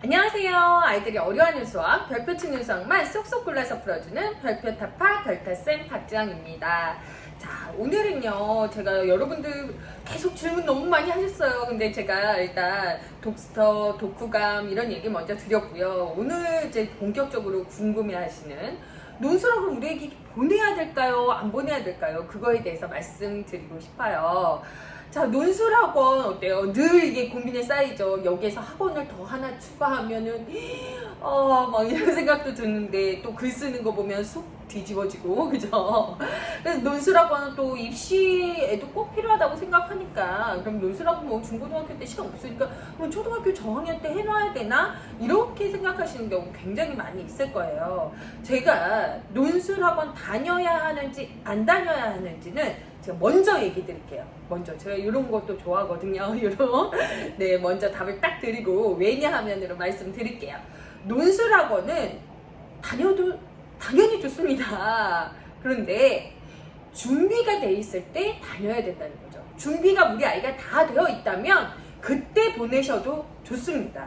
안녕하세요. 아이들이 어려워하는 수학, 별표 치는 수학만 쏙쏙 골라서 풀어주는 별표 타파 별타쌤 박지영입니다. 자, 오늘은요, 제가 여러분들 계속 질문 너무 많이 하셨어요. 근데 제가 일단 독서, 독후감 이런 얘기 먼저 드렸고요. 오늘 이제 본격적으로 궁금해 하시는 논술학을 우리에게 보내야 될까요? 안 보내야 될까요? 그거에 대해서 말씀드리고 싶어요. 자, 논술학원 어때요? 늘 이게 고민에 쌓이죠. 여기에서 학원을 더 하나 추가하면은 막 이런 생각도 드는데 또 글 쓰는 거 보면 속 뒤집어지고 그죠? 그래서 논술학원은 또 입시에도 꼭 필요하다고 생각하니까 그럼 논술학원 뭐 중고등학교 때 시간 없으니까 그럼 초등학교 저학년 때 해놔야 되나? 이렇게 생각하시는 경우 굉장히 많이 있을 거예요. 제가 논술학원 다녀야 하는지 안 다녀야 하는지는 제가 먼저 얘기 드릴게요. 먼저 제가 이런 것도 좋아하거든요. 네, 먼저 답을 딱 드리고 왜냐하면으로 말씀드릴게요. 논술학원은 다녀도 당연히 좋습니다. 그런데 준비가 돼 있을 때 다녀야 된다는 거죠. 준비가 우리 아이가 다 되어 있다면 그때 보내셔도 좋습니다.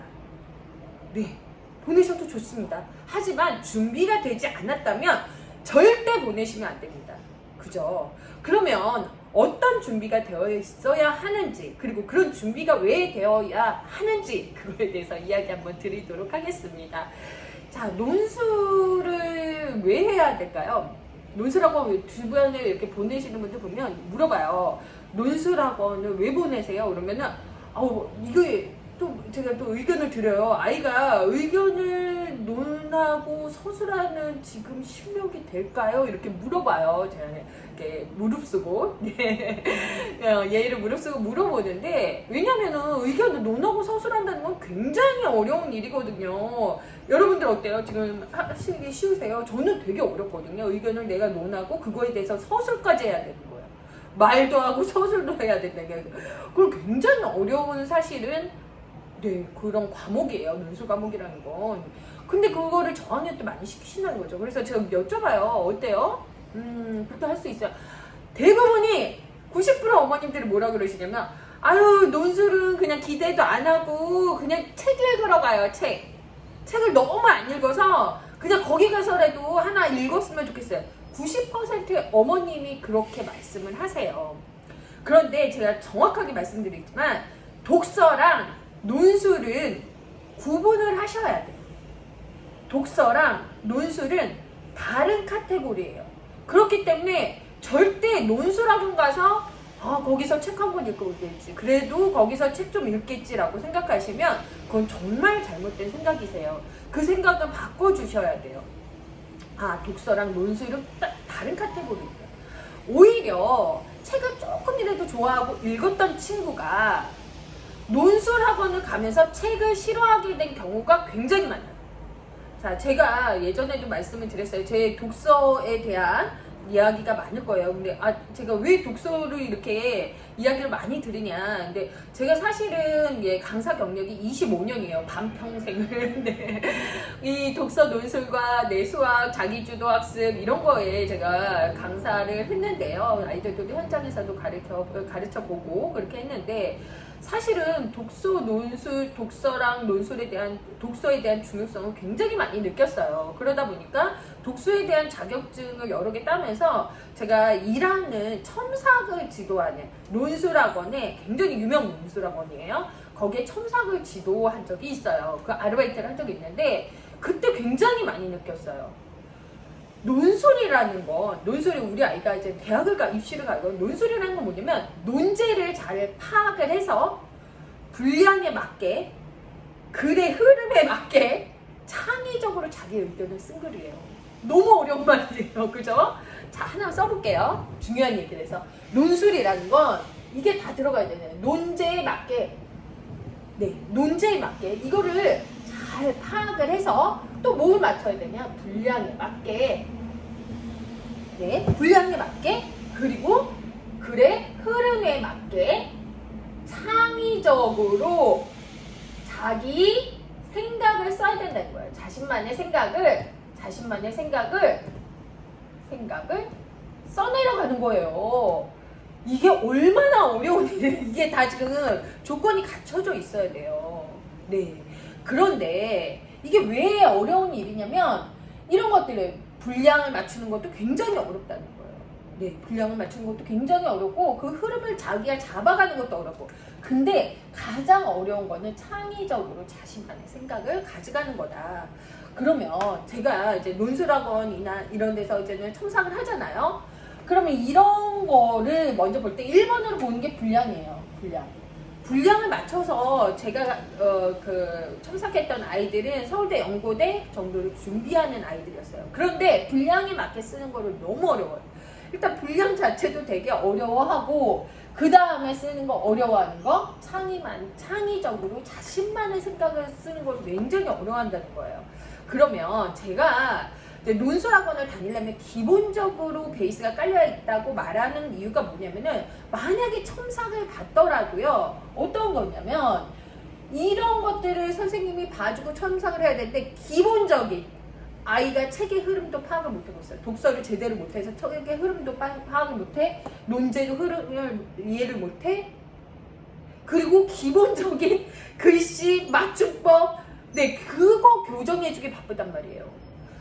네, 보내셔도 좋습니다. 하지만 준비가 되지 않았다면 절대 보내시면 안 됩니다. 그죠? 그러면 어떤 준비가 되어 있어야 하는지, 그리고 그런 준비가 왜 되어야 하는지 그거에 대해서 이야기 한번 드리도록 하겠습니다. 자, 논술을 왜 해야 될까요? 논술학원 주변에 이렇게 보내시는 분들 보면 물어봐요. 논술학원을 왜 보내세요? 그러면은 이게 또 제가 또 의견을 드려요. 아이가 의견을 논하고 서술하는 지금 실력이 될까요? 이렇게 물어봐요. 제가 이렇게 무릅쓰고 얘를 무릅쓰고 물어보는데, 왜냐면은 의견을 논하고 서술한다는 건 굉장히 어려운 일이거든요. 여러분들 어때요? 지금 하시기 쉬우세요? 저는 되게 어렵거든요. 의견을 내가 논하고 그거에 대해서 서술까지 해야 되는 거예요. 말도 하고 서술도 해야 된다는 게. 그럼 굉장히 어려운 사실은 그런 과목이에요. 논술 과목이라는 건. 근데 그거를 저학년 때 많이 시키시는 거죠. 그래서 제가 여쭤봐요. 어때요? 그렇게 할 수 있어요. 대부분이 90% 어머님들이 뭐라 그러시냐면, 아유, 논술은 그냥 기대도 안 하고 그냥 책 읽으러 가요. 책을 너무 안 읽어서 그냥 거기 가서라도 하나 읽었으면 좋겠어요. 90%의 어머님이 그렇게 말씀을 하세요. 그런데 제가 정확하게 말씀드리지만 독서랑 논술은 구분을 하셔야 돼요. 독서랑 논술은 다른 카테고리예요. 그렇기 때문에 절대 논술학원 가서 거기서 책 한 권 읽고 오겠지, 그래도 거기서 책 좀 읽겠지라고 생각하시면 그건 정말 잘못된 생각이세요. 그 생각은 바꿔주셔야 돼요. 독서랑 논술은 다른 카테고리예요. 오히려 책을 조금이라도 좋아하고 읽었던 친구가 논술학원을 가면서 책을 싫어하게 된 경우가 굉장히 많아요. 자, 제가 예전에도 말씀을 드렸어요. 제 독서에 대한 이야기가 많을 거예요. 근데 제가 왜 독서를 이렇게 이야기를 많이 드리냐. 근데 제가 사실은 강사 경력이 25년이에요. 반평생을. 네. 이 독서 논술과 수학, 자기주도 학습 이런 거에 제가 강사를 했는데요. 아이들도 현장에서도 가르쳐 보고 그렇게 했는데, 사실은 독서랑 논술에 대한, 독서에 대한 중요성을 굉장히 많이 느꼈어요. 그러다 보니까 독서에 대한 자격증을 여러 개 따면서 제가 일하는 첨삭을 지도하는 논술학원에, 굉장히 유명 논술학원이에요. 거기에 첨삭을 지도한 적이 있어요. 그 아르바이트를 한 적이 있는데 그때 굉장히 많이 느꼈어요. 논술이라는 건, 논술이 우리 아이가 이제 입시를 가고, 논술이라는 건 뭐냐면 논제를 잘 파악을 해서 분량에 맞게, 글의 흐름에 맞게 창의적으로 자기 의견을 쓴 글이에요. 너무 어려운 말이에요. 그죠? 자, 하나 써볼게요. 중요한 얘기를 해서. 논술이라는 건 이게 다 들어가야 되잖아요. 논제에 맞게, 논제에 맞게 이거를 잘 파악을 해서 또 뭘 맞춰야 되냐? 분량에 맞게, 분량에 맞게, 그리고 글의 흐름에 맞게 창의적으로 자기 생각을 써야 된다는 거예요. 자신만의 생각을 써내려가는 거예요. 이게 얼마나 어려운 일이에요. 이게 다 지금 조건이 갖춰져 있어야 돼요. 그런데 이게 왜 어려운 일이냐면 이런 것들을 분량을 맞추는 것도 굉장히 어렵다는 거예요. 네, 분량을 맞추는 것도 굉장히 어렵고 그 흐름을 자기가 잡아가는 것도 어렵고 근데 가장 어려운 거는 창의적으로 자신만의 생각을 가져가는 거다. 그러면 제가 이제 논술학원이나 이런 데서 이제는 첨삭을 하잖아요. 그러면 이런 거를 먼저 볼 때 1번으로 보는 게 분량이에요. 분량을 맞춰서 제가 그 첨삭했던 아이들은 서울대 연고대 정도를 준비하는 아이들이었어요. 그런데 분량에 맞게 쓰는 거를 너무 어려워요. 일단 분량 자체도 되게 어려워하고 그 다음에 쓰는 거 어려워하는 거 창의적으로 자신만의 생각을 쓰는 걸 굉장히 어려워한다는 거예요. 그러면 제가 논술학원을 다니려면 기본적으로 베이스가 깔려 있다고 말하는 이유가 뭐냐면은 만약에 첨삭을 받더라도요 어떤 거냐면 이런 것들을 선생님이 봐주고 첨삭을 해야 되는데 기본적인 아이가 책의 흐름도 파악을 못하고 있어요. 독서를 제대로 못해서 책의 흐름도 파악을 못해, 논제도 흐름을 이해를 못해, 그리고 기본적인 글씨 맞춤법 네 그거 교정해주기 바쁘단 말이에요.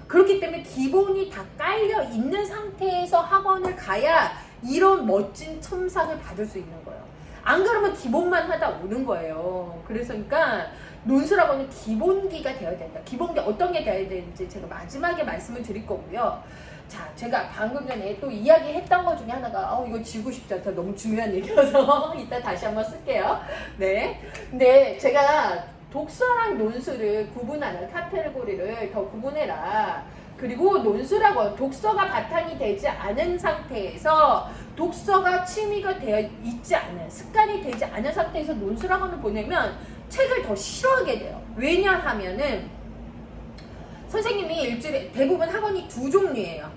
그렇기 때문에 기본이 다 깔려 있는 상태에서 학원을 가야 이런 멋진 첨삭을 받을 수 있는 거예요. 안 그러면 기본만 하다 오는 거예요. 그러니까 논술학원은 기본기가 되어야 된다. 기본기 어떤 게 되어야 되는지 제가 마지막에 말씀을 드릴 거고요. 자, 제가 방금 전에 또 이야기했던 것 중에 하나가 이거 지우고 싶지 않다. 너무 중요한 얘기여서 이따 다시 한번 쓸게요. 네. 근데 제가 독서랑 논술을 구분하는 카테고리를 더 구분해라. 그리고 논술하고 독서가 바탕이 되지 않은 상태에서 독서가 취미가 되어 있지 않은 습관이 되지 않은 상태에서 논술학원을 보내면 책을 더 싫어하게 돼요. 왜냐하면은 선생님이 일주일에 대부분 학원이 두 종류예요.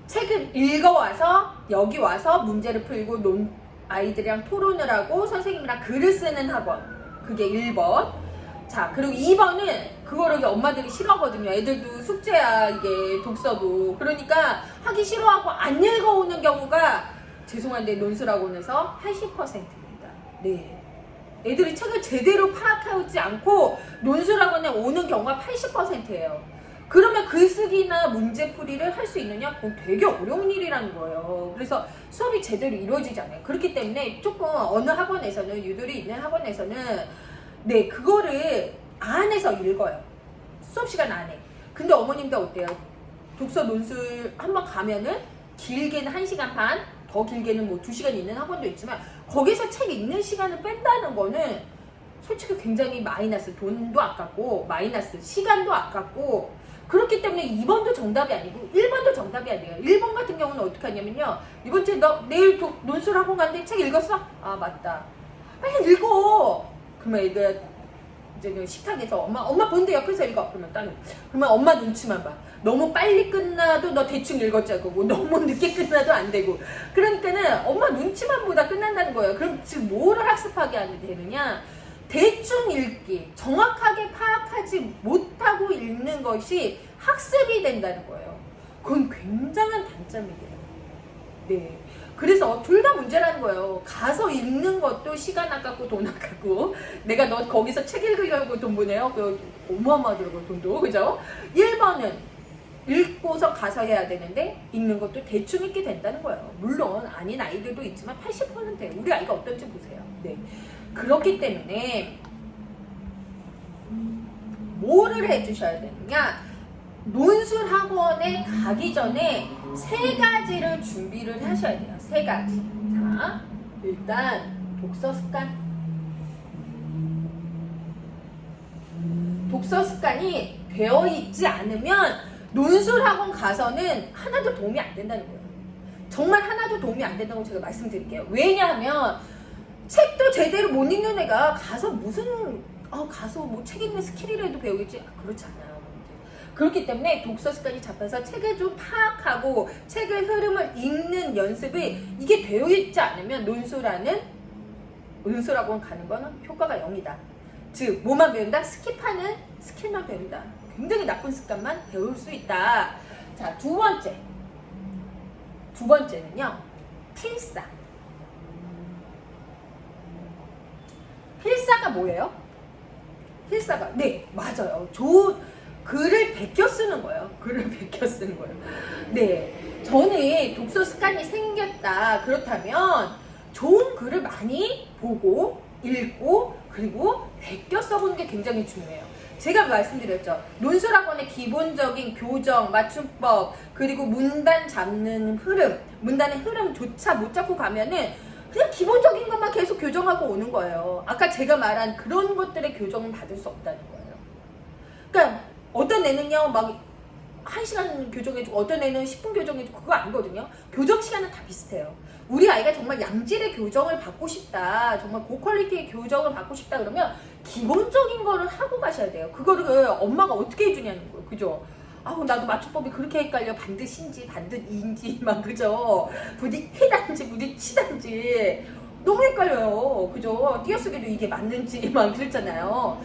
책을 읽어와서 여기 와서 문제를 풀고 아이들이랑 토론을 하고 선생님이랑 글을 쓰는 학원. 그게 1번. 자, 그리고 2번은 그거를 엄마들이 싫어하거든요. 애들도 숙제야, 이게 독서도. 그러니까 하기 싫어하고 안 읽어오는 경우가 죄송한데 논술학원에서 80%입니다. 네. 애들이 책을 제대로 파악하지 않고 논술학원에 오는 경우가 80%예요. 그러면 글쓰기나 문제풀이를 할 수 있느냐? 그건 되게 어려운 일이라는 거예요. 그래서 수업이 제대로 이루어지지 않아요. 그렇기 때문에 조금 어느 학원에서는 유들이 있는 학원에서는 네 그거를 안에서 읽어요. 수업 시간 안에. 근데 어머님도 어때요? 독서 논술 한번 가면은 길게는 1시간 반, 더 길게는 뭐 2시간 있는 학원도 있지만 거기서 책 읽는 시간을 뺀다는 거는 솔직히 굉장히 마이너스, 돈도 아깝고 마이너스, 시간도 아깝고 그렇기 때문에 2번도 정답이 아니고 1번도 정답이 아니에요. 1번 같은 경우는 어떻게 하냐면요. 이번 주에 너 내일 논술학원 갔는데 책 읽었어? 아 맞다. 빨리 읽어. 그러면 애들 이제 식탁에서 엄마 보는데 옆에서 읽어. 그러면 엄마 눈치만 봐. 너무 빨리 끝나도 너 대충 읽었자고 너무 늦게 끝나도 안 되고 그러니까는 엄마 눈치만 보다 끝난다는 거예요. 그럼 지금 뭐를 학습하게 하게 되느냐? 대충 읽기, 정확하게 파악하지 못하고 읽는 것이 학습이 된다는 거예요. 그건 굉장한 단점이 돼요. 네. 그래서 둘 다 문제라는 거예요. 가서 읽는 것도 시간 아깝고 돈 아깝고 내가 너 거기서 책 읽으려고 돈 보내요? 그 어마어마하더라고요, 돈도. 그죠? 1번은 읽고서 가서 해야 되는데 읽는 것도 대충 읽게 된다는 거예요. 물론 아닌 아이들도 있지만 80%예요. 우리 아이가 어떤지 보세요. 네. 그렇기 때문에 뭐를 해주셔야 되느냐? 논술 학원에 가기 전에 3가지를 준비를 하셔야 돼요. 3가지. 자, 일단 독서 습관. 독서 습관이 되어 있지 않으면 논술 학원 가서는 하나도 도움이 안 된다는 거예요. 정말 하나도 도움이 안 된다고 제가 말씀드릴게요. 왜냐하면 책도 제대로 못 읽는 애가 가서 무슨 가서 뭐 책 읽는 스킬이라도 배우겠지? 그렇지 않아요. 그렇기 때문에 독서 습관이 잡혀서 책을 좀 파악하고 책의 흐름을 읽는 연습이 이게 되어 있지 않으면 논술학원 가는 거는 효과가 0이다. 즉 뭐만 배운다? 스킵하는 스킬만 배운다. 굉장히 나쁜 습관만 배울 수 있다. 자, 두 번째는요. 필사. 필사가 뭐예요? 필사가 네 맞아요. 좋은 글을 베껴 쓰는 거예요. 글을 베껴 쓰는 거예요. 네, 저는 독서 습관이 생겼다. 그렇다면 좋은 글을 많이 보고 읽고 그리고 베껴 써보는 게 굉장히 중요해요. 제가 말씀드렸죠. 논술학원의 기본적인 교정, 맞춤법, 그리고 문단 잡는 흐름, 문단의 흐름조차 못 잡고 가면은 그냥 기본적인 것만 계속 교정하고 오는 거예요. 아까 제가 말한 그런 것들의 교정은 받을 수 없다는 거예요. 그러니까 어떤 애는요 막 1시간 교정해주고 어떤 애는 10분 교정해주고 그거 아니거든요. 교정 시간은 다 비슷해요. 우리 아이가 정말 양질의 교정을 받고 싶다, 정말 고퀄리티의 교정을 받고 싶다 그러면 기본적인 거를 하고 가셔야 돼요. 그거를 엄마가 어떻게 해주냐는 거예요. 그죠? 아우 나도 맞춤법이 그렇게 헷갈려. 반드시인지 반드인지 막 그죠? 부디 해단지 부디 치단지 너무 헷갈려요. 그죠? 띄어쓰기도 이게 맞는지 막 그랬잖아요.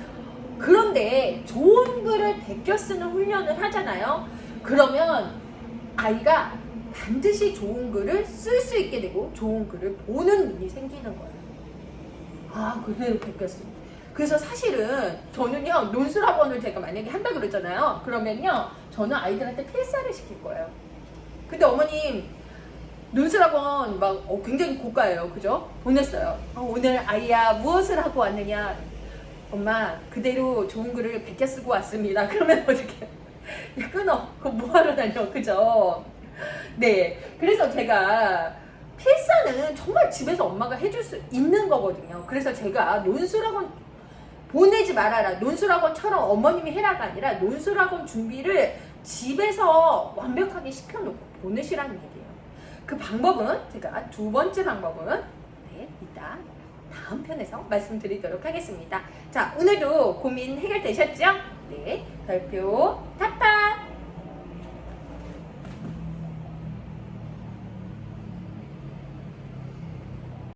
그런데 좋은 글을 베껴 쓰는 훈련을 하잖아요. 그러면 아이가 반드시 좋은 글을 쓸 수 있게 되고 좋은 글을 보는 눈이 생기는 거예요. 아, 그대로 베껴 쓰. 그래서 사실은 저는요 논술학원을 제가 만약에 한다 그랬잖아요. 그러면요 저는 아이들한테 필사를 시킬 거예요. 근데 어머님 논술학원 막 굉장히 고가예요. 그죠? 보냈어요. 오늘 아이야 무엇을 하고 왔느냐. 엄마 그대로 좋은 글을 베껴 쓰고 왔습니다. 그러면 어떻게 야, 끊어. 그거 뭐하러 다녀. 그죠? 네, 그래서 제가 필사는 정말 집에서 엄마가 해줄 수 있는 거거든요. 그래서 제가 논술학원 보내지 말아라, 논술학원처럼 어머님이 해라가 아니라 논술학원 준비를 집에서 완벽하게 시켜놓고 보내시라는 얘기예요. 그 방법은 제가 두 번째 방법은 네, 이따 다음 편에서 말씀드리도록 하겠습니다. 자, 오늘도 고민 해결되셨죠? 네, 별표 다